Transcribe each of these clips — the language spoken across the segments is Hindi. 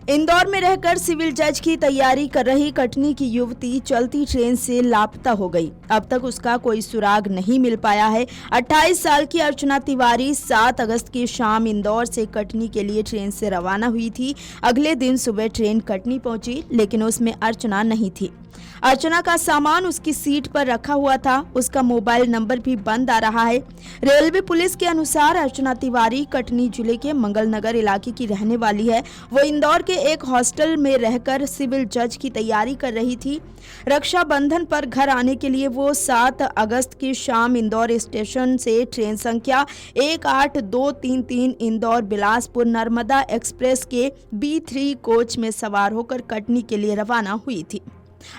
इंदौर में रहकर सिविल जज की तैयारी कर रही कटनी की युवती चलती ट्रेन से लापता हो गई। अब तक उसका कोई सुराग नहीं मिल पाया है। 28 साल की अर्चना तिवारी 7 अगस्त की शाम इंदौर से कटनी के लिए ट्रेन से रवाना हुई थी। अगले दिन सुबह ट्रेन कटनी पहुंची, लेकिन उसमें अर्चना नहीं थी। अर्चना का सामान उसकी सीट पर रखा हुआ था। उसका मोबाइल नंबर भी बंद आ रहा है। रेलवे पुलिस के अनुसार अर्चना तिवारी कटनी जिले के मंगल नगर इलाके की रहने वाली है। वो इंदौर के एक हॉस्टल में रहकर सिविल जज की तैयारी कर रही थी। रक्षाबंधन पर घर आने के लिए वो 7 अगस्त की शाम इंदौर स्टेशन से ट्रेन संख्या 18233 इंदौर बिलासपुर नर्मदा एक्सप्रेस के B3 कोच में सवार होकर कटनी के लिए रवाना हुई थी।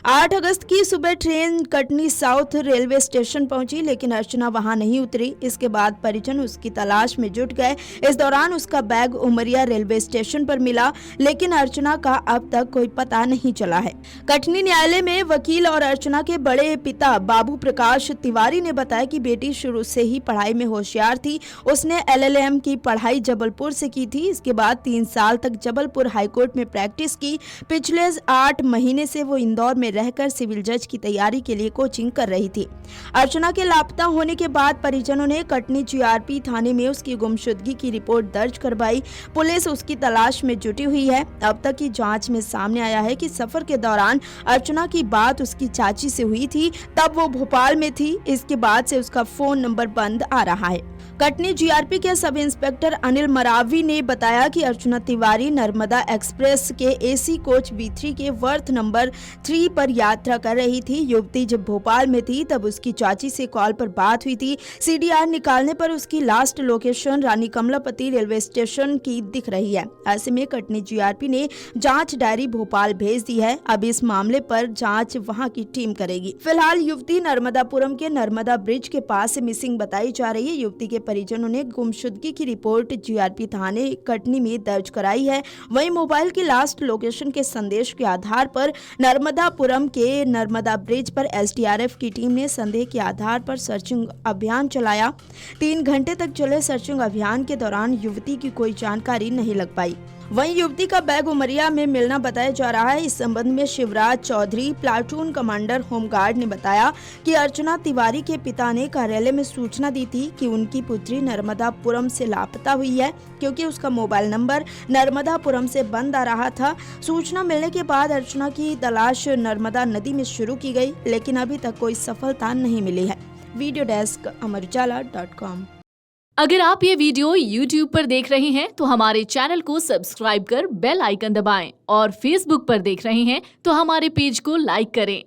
8 अगस्त की सुबह train Katni south railway station पहुंची, लेकिन अर्चना वहां नहीं उतरी। इसके बाद परिजन उसकी तलाश में जुट गए। इस दौरान उसका बैग उमरिया रेलवे स्टेशन पर मिला, लेकिन अर्चना का अब तक कोई पता नहीं चला है। कटनी न्यायालय में वकील और अर्चना के बड़े पिता बाबू प्रकाश तिवारी ने बताया कि बेटी शुरू से ही पढ़ाई में होशियार थी। उसने LLM की पढ़ाई जबलपुर से की थी। इसके बाद 3 साल तक जबलपुर हाईकोर्ट में प्रैक्टिस की। पिछले 8 महीने से वो इंदौर में रहकर सिविल जज की तैयारी के लिए कोचिंग कर रही थी। अर्चना के लापता होने के बाद परिजनों ने कटनी GRP थाने में उसकी गुमशुदगी की रिपोर्ट दर्ज करवाई। पुलिस उसकी तलाश में जुटी हुई है। अब तक की जांच में सामने आया है कि सफर के दौरान अर्चना की बात उसकी चाची से हुई थी, तब वो भोपाल में थी। इसके बाद से उसका फोन नंबर बंद आ रहा है। कटनी GRP के सब इंस्पेक्टर अनिल मरावी ने बताया कि अर्चना तिवारी नर्मदा एक्सप्रेस के AC कोच B3 के वर्थ नंबर 3 पर यात्रा कर रही थी। युवती जब भोपाल में थी तब उसकी चाची से कॉल पर बात हुई थी। CDR निकालने पर उसकी लास्ट लोकेशन रानी कमलापति रेलवे स्टेशन की दिख रही है। ऐसे में कटनी GRP ने जांच डायरी भोपाल भेज दी है। अब इस मामले पर जांच वहां की टीम करेगी। फिलहाल युवती नर्मदापुरम के नर्मदा ब्रिज के पास से मिसिंग बताई जा रही है। युवती के परिजनों ने गुमशुदगी की रिपोर्ट GRP थाने कटनी में दर्ज कराई है। वहीं मोबाइल की लास्ट लोकेशन के संदेश के आधार पर नर्मदापुरम के नर्मदा ब्रिज पर SDRF की टीम ने संदेह के आधार पर सर्चिंग अभियान चलाया। 3 घंटे तक चले सर्चिंग अभियान के दौरान युवती की कोई जानकारी नहीं लग पाई। वहीं युवती का बैग उमरिया में मिलना बताया जा रहा है। इस संबंध में Shivraj Chaudhary platoon commander home guard ने बताया कि अर्चना तिवारी के पिता ने कार्यालय में सूचना दी थी कि उनकी पुत्री नर्मदापुरम से लापता हुई है, क्योंकि उसका मोबाइल नंबर नर्मदापुरम से बंद आ रहा था। सूचना मिलने के बाद अर्चना की तलाश नर्मदा नदी में शुरू की गई, लेकिन अभी तक कोई सफलता नहीं मिली है। Video desk amarujala.com। अगर आप ये वीडियो YouTube पर देख रहे हैं तो हमारे चैनल को सब्सक्राइब कर बेल आइकन दबाएं, और Facebook पर देख रहे हैं तो हमारे पेज को लाइक करें।